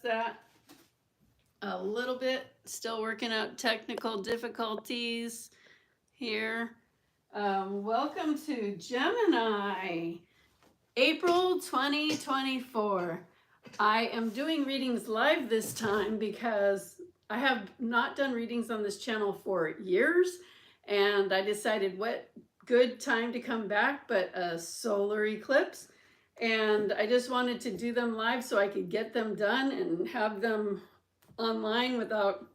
that a little bit. Still working out technical difficulties here. Welcome to Gemini, April 2024. I am doing readings live this time because I have not done readings on this channel for years, and I decided what good time to come back but a solar eclipse, and I just wanted to do them live so I could get them done and have them online without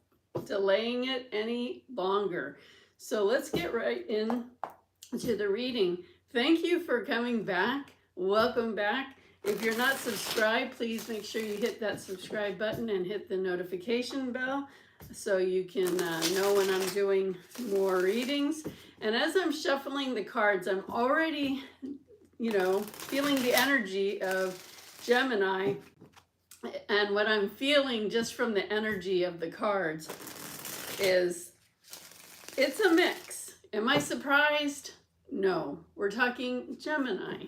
delaying it any longer. So let's get right into the reading. Thank you for coming back. Welcome back. If you're not subscribed, please make sure you hit that subscribe button and hit the notification bell so you can know when I'm doing more readings. And as I'm shuffling the cards, I'm already, feeling the energy of Gemini. And what I'm feeling just from the energy of the cards is it's a mix. Am I surprised? No. We're talking Gemini.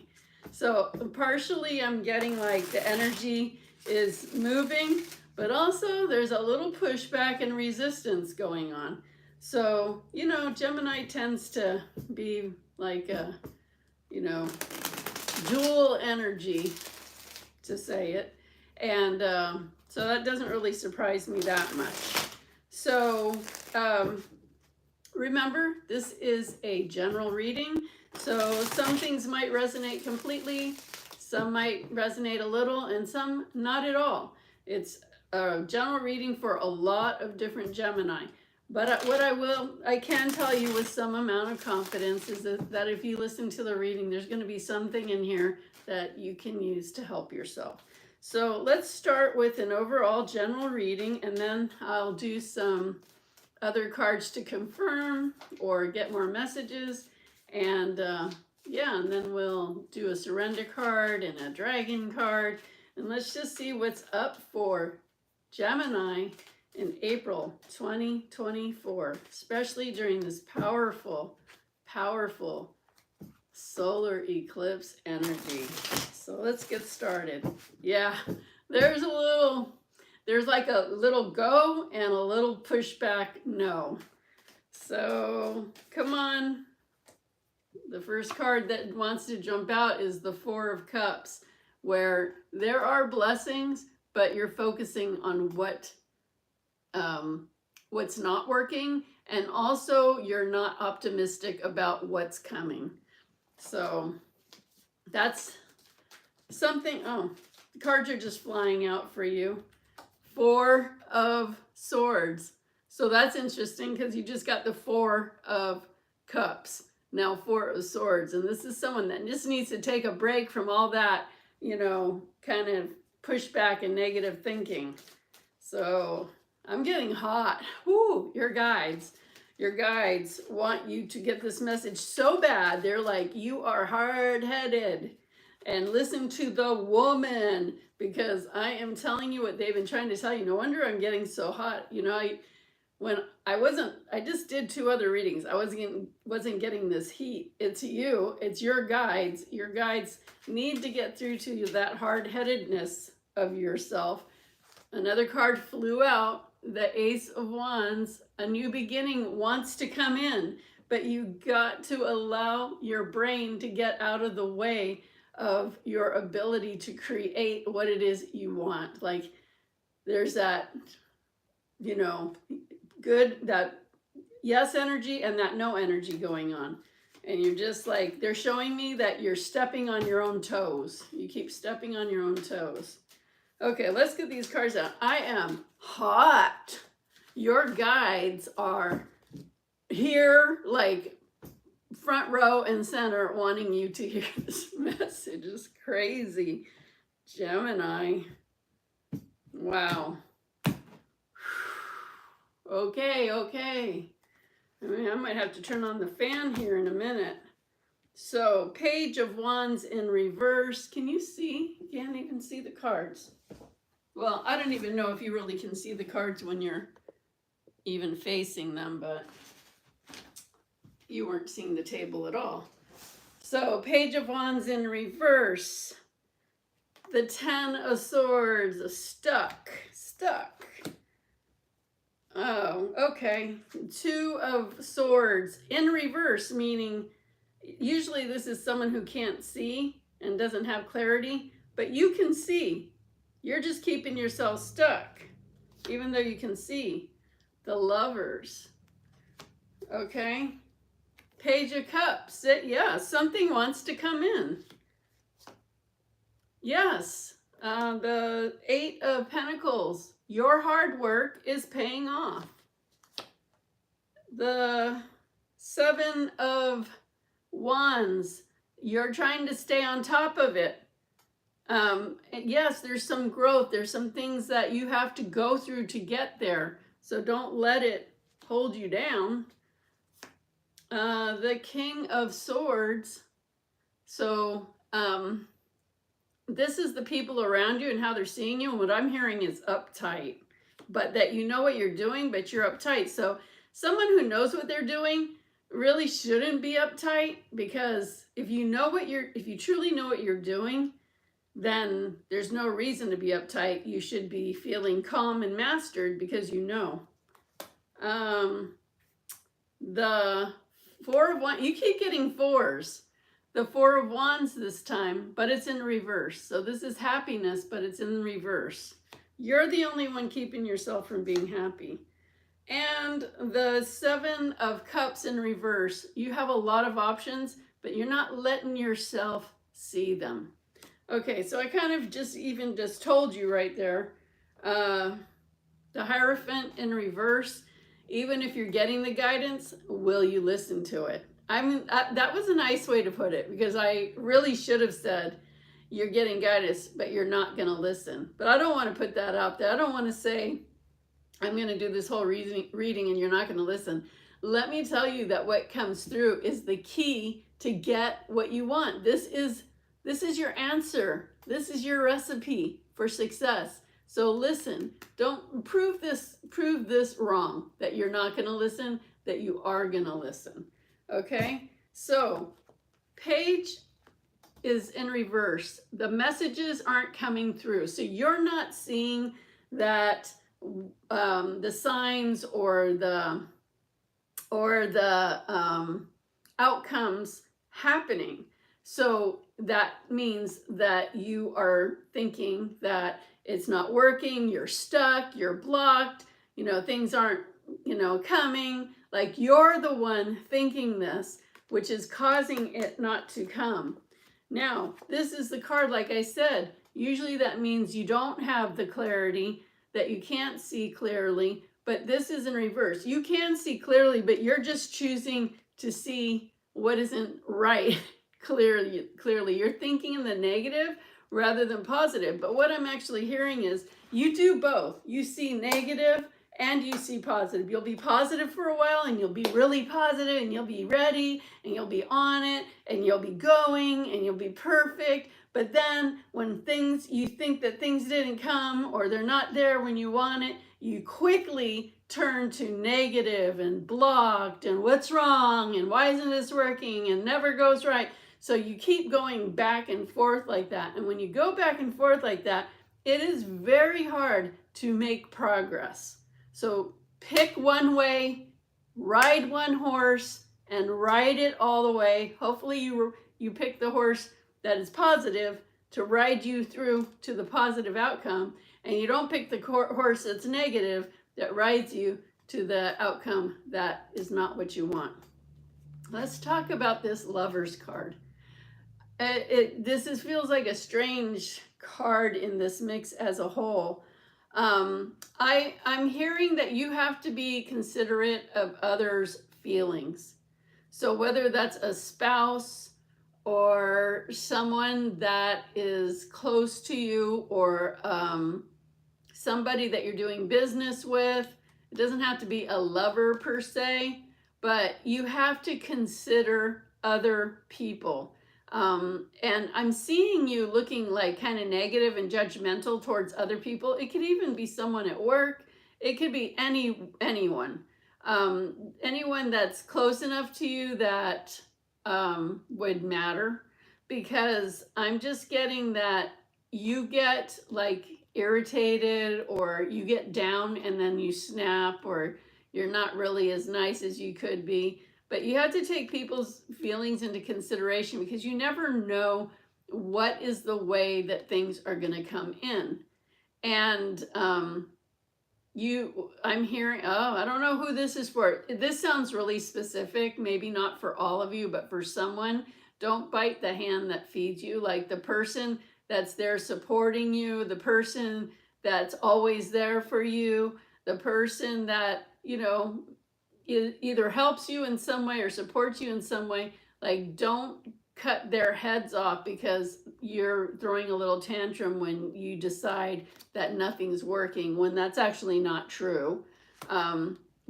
So partially I'm getting like the energy is moving, but also there's a little pushback and resistance going on. So, Gemini tends to be like a, dual energy, to say it. And so that doesn't really surprise me that much. So remember, this is a general reading. So some things might resonate completely, some might resonate a little, and some not at all. It's a general reading for a lot of different Gemini. But what I can tell you with some amount of confidence is that if you listen to the reading, there's going to be something in here that you can use to help yourself. So let's start with an overall general reading, and then I'll do some other cards to confirm or get more messages. And and then we'll do a surrender card and a dragon card. And let's just see what's up for Gemini in April 2024, especially during this powerful, powerful solar eclipse energy. So let's get started. Yeah, there's like a little go and a little pushback no. So come on. The first card that wants to jump out is the Four of Cups, where there are blessings, but you're focusing on what's not working, and also you're not optimistic about what's coming. So that's something. Oh, the cards are just flying out for you. Four of Swords. So that's interesting because you just got the Four of Cups. Now Four of Swords. And this is someone that just needs to take a break from all that, kind of pushback and negative thinking. So I'm getting hot. Woo, your guides want you to get this message so bad. They're like, you are hard-headed and listen to the woman, because I am telling you what they've been trying to tell you. No wonder I'm getting so hot. I just did 2 other readings. I wasn't getting this heat. It's you. It's your guides. Your guides need to get through to you that hard-headedness of yourself. Another card flew out, the Ace of Wands. A new beginning wants to come in, but you got to allow your brain to get out of the way of your ability to create what it is you want. Like there's that, that yes energy and that no energy going on. And you're just like, they're showing me that you're stepping on your own toes. You keep stepping on your own toes. Okay, let's get these cards out. I am hot. Your guides are here, like front row and center, wanting you to hear this message. It's crazy. Gemini. Wow. Okay. I might have to turn on the fan here in a minute. So, Page of Wands in reverse. Can you see? You can't even see the cards. Well, I don't even know if you really can see the cards when you're even facing them, but you weren't seeing the table at all. So, Page of Wands in reverse. The Ten of Swords, stuck. stuck. Oh, okay. Two of Swords in reverse, meaning usually this is someone who can't see and doesn't have clarity, but you can see. You're just keeping yourself stuck, even though you can see. The Lovers. Okay. Page of Cups. Yeah, something wants to come in. Yes. The Eight of Pentacles. Your hard work is paying off. The Seven of Wands. You're trying to stay on top of it. Yes, there's some growth. There's some things that you have to go through to get there. So don't let it hold you down. The King of Swords. So this is the people around you and how they're seeing you. And what I'm hearing is uptight. But that you know what you're doing, but you're uptight. So someone who knows what they're doing really shouldn't be uptight, because if you truly know what you're doing, then there's no reason to be uptight. You should be feeling calm and mastered because you know. The Four of Wands, you keep getting fours. The Four of Wands this time, but it's in reverse. So this is happiness, but it's in reverse. You're the only one keeping yourself from being happy. And the Seven of Cups in reverse. You have a lot of options, but you're not letting yourself see them. Okay, so I kind of just told you right there. The Hierophant in reverse. Even if you're getting the guidance, will you listen to it? That was a nice way to put it, because I really should have said you're getting guidance, but you're not going to listen. But I don't want to put that out there. I don't want to say I'm going to do this whole reading and you're not going to listen. Let me tell you that what comes through is the key to get what you want. This is your answer. This is your recipe for success. So listen. Don't prove this wrong, that you're not going to listen, that you are going to listen. Okay? So, Page is in reverse. The messages aren't coming through. So you're not seeing that the signs or the outcomes happening. So that means that you are thinking that it's not working, you're stuck, you're blocked, things aren't, coming. Like, you're the one thinking this, which is causing it not to come. Now, this is the card, like I said, usually that means you don't have the clarity, that you can't see clearly, but this is in reverse. You can see clearly, but you're just choosing to see what isn't right clearly. You're thinking in the negative rather than positive. But what I'm actually hearing is you do both. You see negative and you see positive. You'll be positive for a while and you'll be really positive and you'll be ready and you'll be on it and you'll be going and you'll be perfect. But then when you think that things didn't come or they're not there when you want it, you quickly turn to negative and blocked and what's wrong and why isn't this working and never goes right. So you keep going back and forth like that. And when you go back and forth like that, it is very hard to make progress. So pick one way, ride one horse, and ride it all the way. Hopefully you pick the horse that is positive to ride you through to the positive outcome, and you don't pick the horse that's negative that rides you to the outcome that is not what you want. Let's talk about this Lovers card. This feels like a strange card in this mix as a whole. I'm hearing that you have to be considerate of others' feelings. So whether that's a spouse or someone that is close to you or somebody that you're doing business with, it doesn't have to be a lover per se, but you have to consider other people. And I'm seeing you looking like kind of negative and judgmental towards other people. It could even be someone at work. It could be anyone. Anyone that's close enough to you that would matter, because I'm just getting that you get like irritated, or you get down and then you snap, or you're not really as nice as you could be. But you have to take people's feelings into consideration, because you never know what is the way that things are going to come in. And I'm hearing, oh, I don't know who this is for. This sounds really specific, maybe not for all of you, but for someone. Don't bite the hand that feeds you. Like the person that's there supporting you, the person that's always there for you, the person that, you know, either helps you in some way or supports you in some way. Like, don't cut their heads off because you're throwing a little tantrum when you decide that nothing's working, when that's actually not true,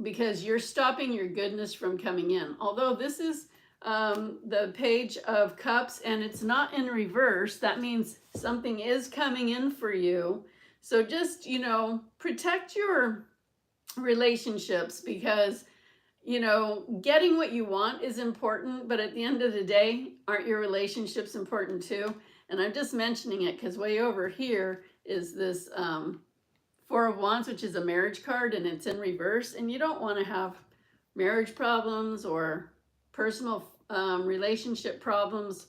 because you're stopping your goodness from coming in. Although this is the Page of Cups and it's not in reverse, that means something is coming in for you. So just, you know, protect your relationships, because, you know, getting what you want is important, but at the end of the day, aren't your relationships important too? And I'm just mentioning it because way over here is this Four of Wands, which is a marriage card, and it's in reverse. And you don't want to have marriage problems or personal relationship problems,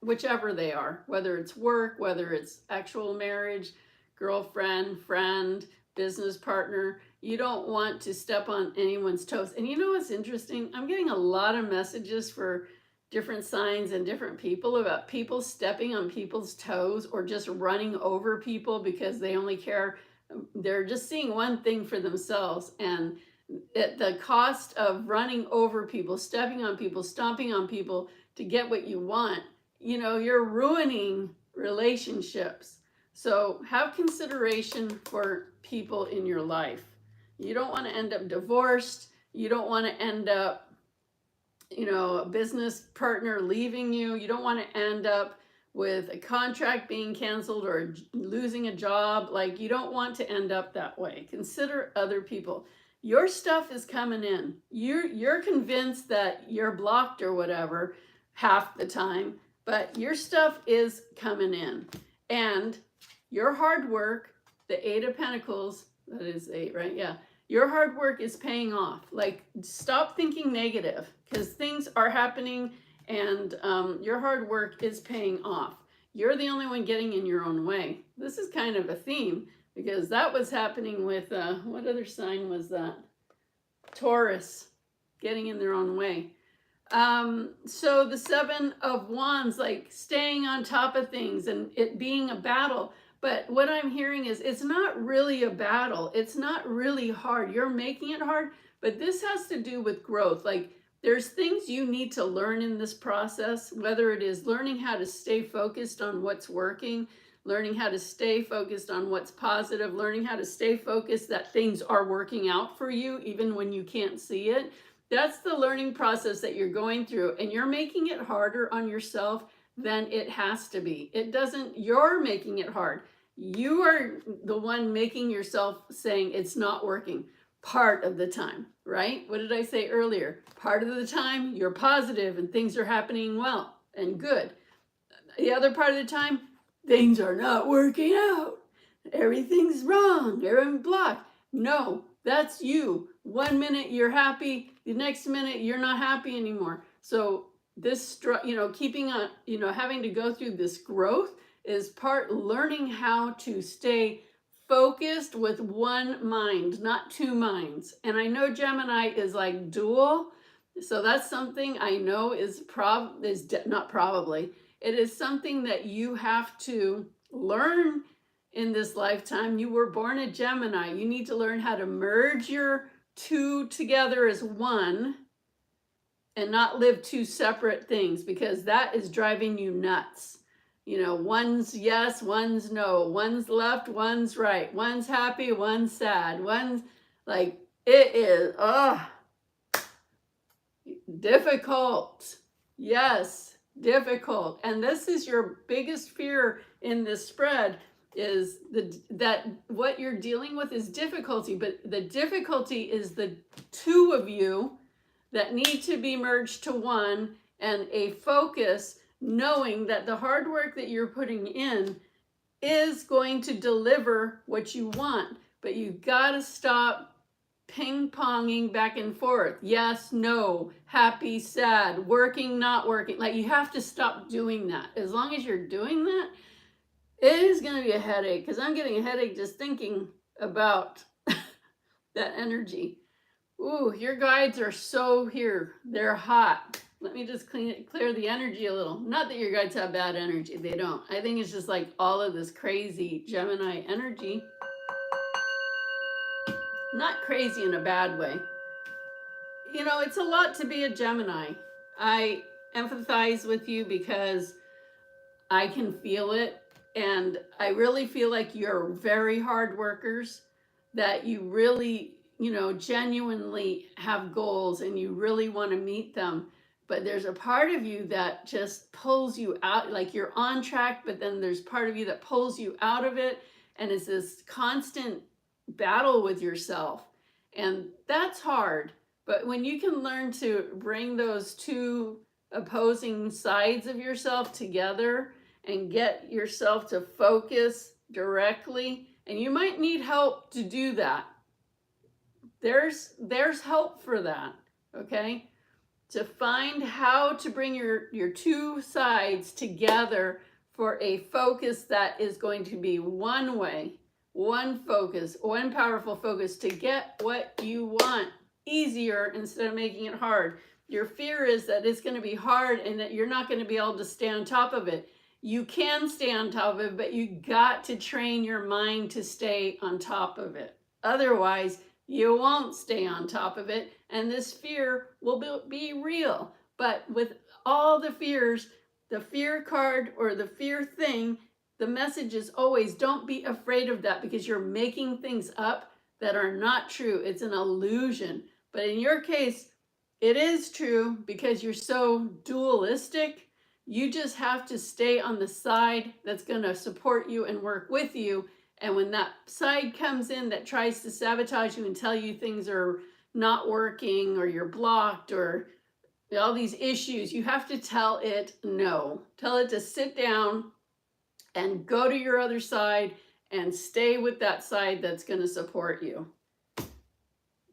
whichever they are, whether it's work, whether it's actual marriage, girlfriend, friend, business partner. You don't want to step on anyone's toes. And you know what's interesting? I'm getting a lot of messages for different signs and different people about people stepping on people's toes or just running over people because they only care. They're just seeing one thing for themselves. And at the cost of running over people, stepping on people, stomping on people to get what you want, you know, you're ruining relationships. So have consideration for people in your life. You don't want to end up divorced. You don't want to end up, you know, a business partner leaving you. You don't want to end up with a contract being canceled or losing a job. Like, you don't want to end up that way. Consider other people. Your stuff is coming in. You're convinced that you're blocked or whatever half the time, but your stuff is coming in. And your hard work, the Eight of Pentacles, that is 8, right? Yeah. Your hard work is paying off. Like, stop thinking negative, because things are happening and your hard work is paying off. You're the only one getting in your own way. This is kind of a theme, because that was happening with, what other sign was that? Taurus, getting in their own way. So the Seven of Wands, like staying on top of things and it being a battle. But what I'm hearing is it's not really a battle. It's not really hard. You're making it hard, but this has to do with growth. Like, there's things you need to learn in this process, whether it is learning how to stay focused on what's working, learning how to stay focused on what's positive, learning how to stay focused that things are working out for you, even when you can't see it. That's the learning process that you're going through, and you're making it harder on yourself than it has to be. It doesn't, you're making it hard. You are the one making yourself saying it's not working part of the time, right? What did I say earlier? Part of the time you're positive and things are happening well and good. The other part of the time, things are not working out. Everything's wrong. Everything's blocked. No, that's you. 1 minute you're happy, the next minute you're not happy anymore. So this, you know, keeping on, you know, having to go through this growth is part learning how to stay focused with one mind, not two minds. And I know Gemini is like dual, so that's something I know is not probably. It is something that you have to learn in this lifetime. You were born a Gemini. You need to learn how to merge your two together as one and not live two separate things, because that is driving you nuts. You know, one's yes, one's no, one's left, one's right, one's happy, one's sad, one's like, it is, difficult. Yes, difficult. And this is your biggest fear in this spread, is that what you're dealing with is difficulty, but the difficulty is the two of you that need to be merged to one, and a focus, knowing that the hard work that you're putting in is going to deliver what you want, but you gotta stop ping-ponging back and forth. Yes, no, happy, sad, working, not working. Like, you have to stop doing that. As long as you're doing that, it is going to be a headache, because I'm getting a headache just thinking about that energy. Ooh, your guides are so here. They're hot. Let me just clear the energy a little. Not that your guides have bad energy. They don't. I think it's just like all of this crazy Gemini energy. Not crazy in a bad way. You know, it's a lot to be a Gemini. I empathize with you because I can feel it. And I really feel like you're very hard workers, that you really, you know, genuinely have goals and you really want to meet them. But there's a part of you that just pulls you out, like you're on track, but then there's part of you that pulls you out of it. And it's this constant battle with yourself. And that's hard. But when you can learn to bring those two opposing sides of yourself together and get yourself to focus directly, and you might need help to do that. There's help for that, okay? To find how to bring your two sides together for a focus that is going to be one way, one focus, one powerful focus to get what you want easier instead of making it hard. Your fear is that it's going to be hard and that you're not going to be able to stay on top of it. You can stay on top of it, but you got to train your mind to stay on top of it. Otherwise, you won't stay on top of it, and this fear will be real. But with all the fears, the fear card or the fear thing, the message is always don't be afraid of that, because you're making things up that are not true. It's an illusion. But in your case, it is true because you're so dualistic. You just have to stay on the side that's going to support you and work with you. And when that side comes in that tries to sabotage you and tell you things are not working or you're blocked or all these issues, you have to tell it no. Tell it to sit down and go to your other side and stay with that side that's going to support you.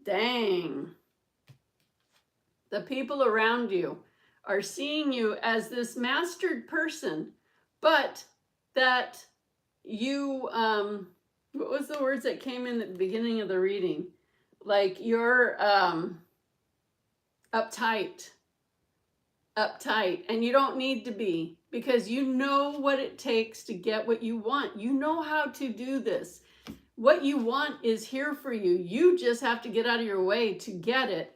Dang. The people around you are seeing you as this mastered person, but that you, what was the words that came in at the beginning of the reading? Like you're uptight, and you don't need to be, because you know what it takes to get what you want. You know how to do this. What you want is here for you. You just have to get out of your way to get it.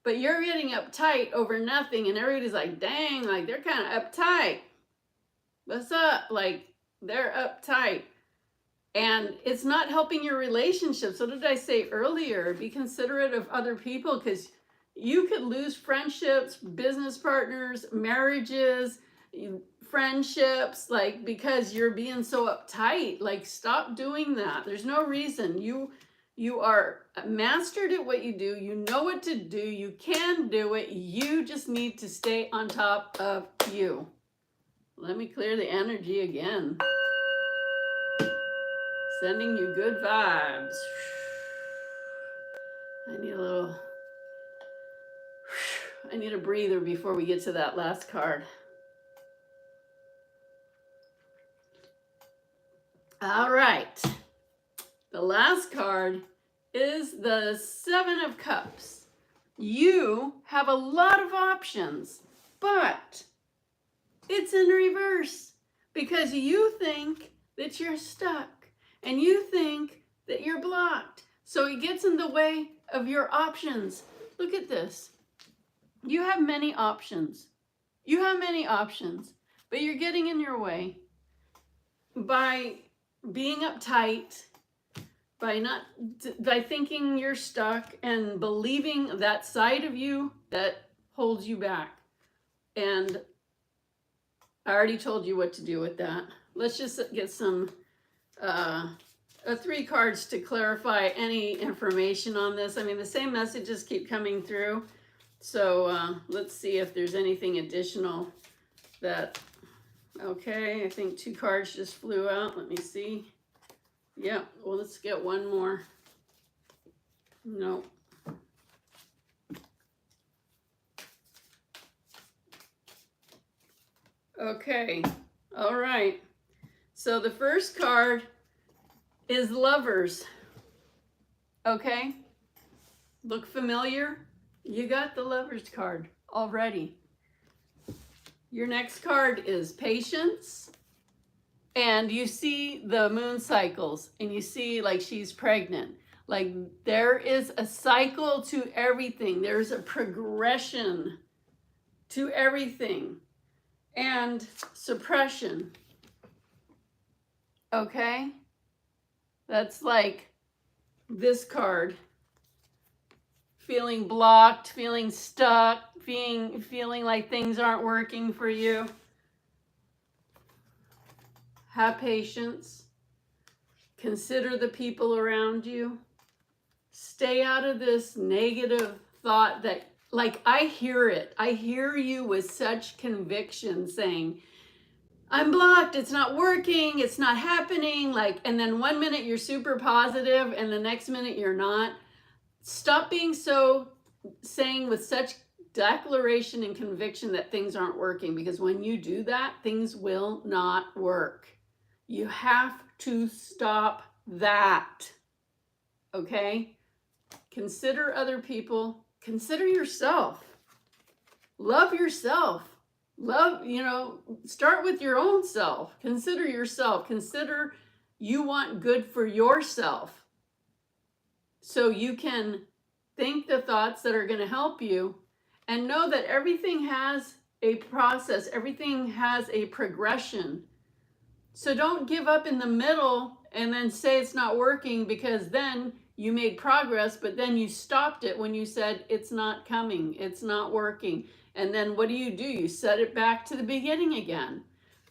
But you're getting uptight over nothing, and everybody's like, dang, like they're kind of uptight. What's up? Like they're uptight. And it's not helping your relationships. What did I say earlier? Be considerate of other people, because you could lose friendships, business partners, marriages, friendships, like because you're being so uptight. Like stop doing that. There's no reason. You are mastered at what you do. You know what to do. You can do it. You just need to stay on top of you. Let me clear the energy again. Sending you good vibes. I need a breather before we get to that last card. All right. The last card is the Seven of Cups. You have a lot of options, but it's in reverse, because you think that you're stuck and you think that you're blocked. So it gets in the way of your options. Look at this. You have many options. You have many options, but you're getting in your way by being uptight, by thinking you're stuck and believing that side of you that holds you back. And I already told you what to do with that. Let's just get some 3 cards to clarify any information on this. I mean, the same messages keep coming through. So let's see if there's anything additional that Okay, I think 2 cards just flew out. Let me see. Yeah, well, let's get one more. No. Okay, all right. So the first card is Lovers. Okay, look familiar? You got the Lovers card already. Your next card is Patience. And you see the moon cycles, and you see like she's pregnant. Like there is a cycle to everything. There's a progression to everything. And suppression. Okay? That's like this card. Feeling blocked, feeling stuck, feeling like things aren't working for you. Have patience. Consider the people around you. Stay out of this negative thought that, like, I hear it. I hear you with such conviction saying, I'm blocked, it's not working, it's not happening. Like, and then one minute you're super positive and the next minute you're not. Stop being so saying with such declaration and conviction that things aren't working, because when you do that, things will not work. You have to stop that. Okay? Consider other people. Consider yourself. Love yourself. Love, start with your own self. Consider yourself. Consider you want good for yourself. So you can think the thoughts that are going to help you, and know that everything has a process. Everything has a progression. So don't give up in the middle and then say it's not working, because then you made progress, but then you stopped it when you said it's not coming, it's not working. And then what do? You set it back to the beginning again.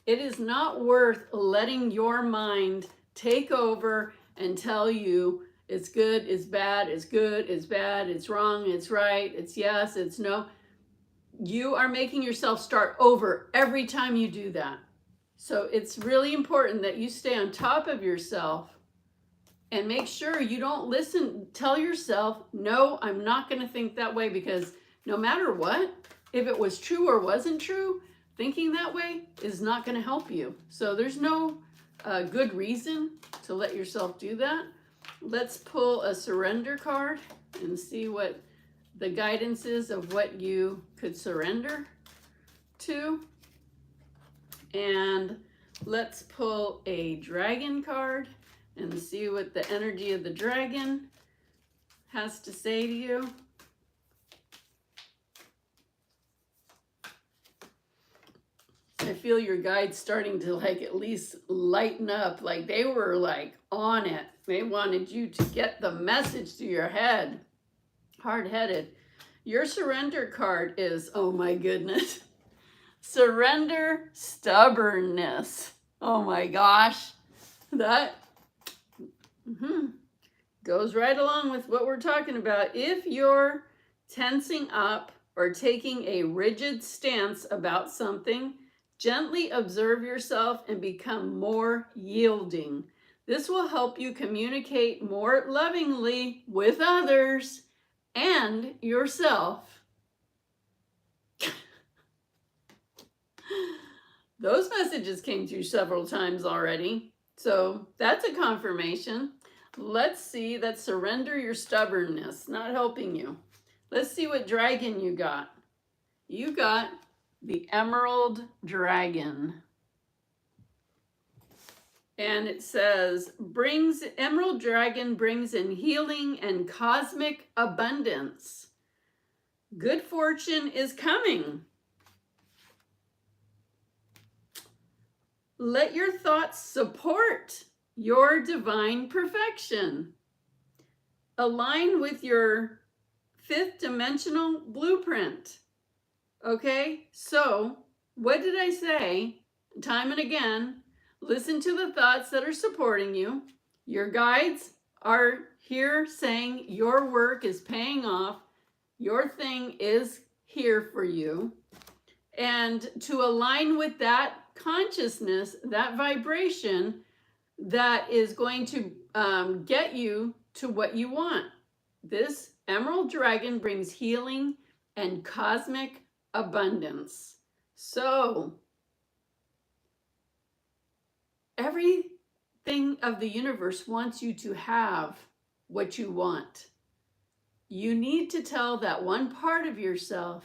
It is not worth letting your mind take over and tell you it's good, it's bad, it's good, it's bad, it's wrong, it's right, it's yes, it's no. You are making yourself start over every time you do that. So it's really important that you stay on top of yourself and make sure you don't listen. Tell yourself, no, I'm not going to think that way, because no matter what, if it was true or wasn't true, thinking that way is not going to help you. So there's no good reason to let yourself do that. Let's pull a surrender card and see what the guidance is of what you could surrender to. And let's pull a dragon card and see what the energy of the dragon has to say to you. I feel your guides starting to like at least lighten up. Like they were like on it. They wanted you to get the message to your head. Hard-headed. Your surrender card is, oh my goodness. Surrender stubbornness. Oh my gosh. That goes right along with what we're talking about. If you're tensing up or taking a rigid stance about something, gently observe yourself and become more yielding. This will help you communicate more lovingly with others and yourself. Those messages came through several times already. So that's a confirmation. Let's see that surrender your stubbornness, not helping you. Let's see what dragon you got. You got the Emerald Dragon. And it says, Emerald Dragon brings in healing and cosmic abundance. Good fortune is coming. Let your thoughts support your divine perfection. Align with your 5th dimensional blueprint. Okay, so what did I say? Time and again, listen to the thoughts that are supporting you. Your guides are here saying your work is paying off. Your thing is here for you. And to align with that consciousness, that vibration that is going to get you to what you want. This emerald dragon brings healing and cosmic abundance. So, everything of the universe wants you to have what you want. You need to tell that one part of yourself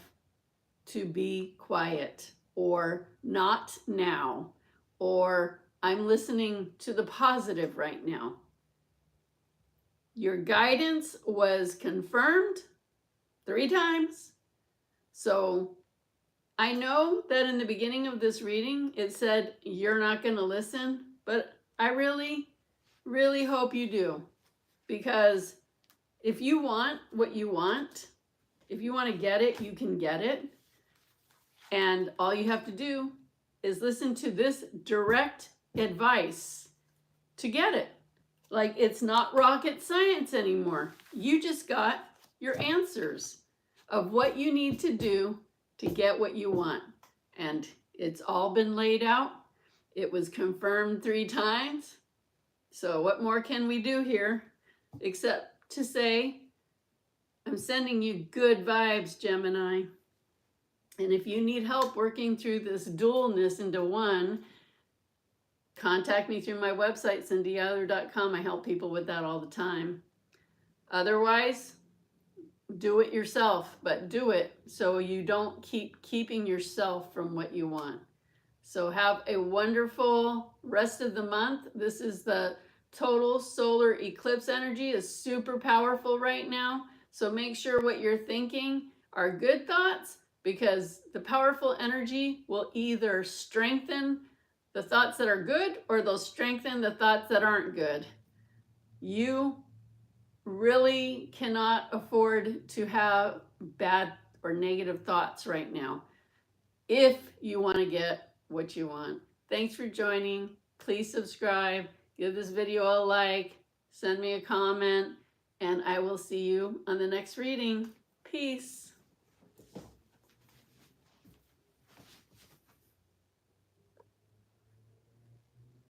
to be quiet, or not now, or I'm listening to the positive right now. Your guidance was confirmed 3 times. So I know that in the beginning of this reading, it said you're not going to listen, but I really, really hope you do. Because if you want what you want, if you want to get it, you can get it. And all you have to do is listen to this direct advice to get it. Like, it's not rocket science anymore. You just got your answers of what you need to do to get what you want. And it's all been laid out. It was confirmed 3 times. So what more can we do here except to say, I'm sending you good vibes, Gemini. And if you need help working through this dualness into one, contact me through my website, cindyouther.com. I help people with that all the time. Otherwise, do it yourself, but do it so you don't keep keeping yourself from what you want. So have a wonderful rest of the month. This is the total solar eclipse energy, is super powerful right now. So make sure what you're thinking are good thoughts, because the powerful energy will either strengthen the thoughts that are good, or they'll strengthen the thoughts that aren't good. You really cannot afford to have bad or negative thoughts right now if you want to get what you want. Thanks for joining. Please subscribe, give this video a like, send me a comment, and I will see you on the next reading. Peace.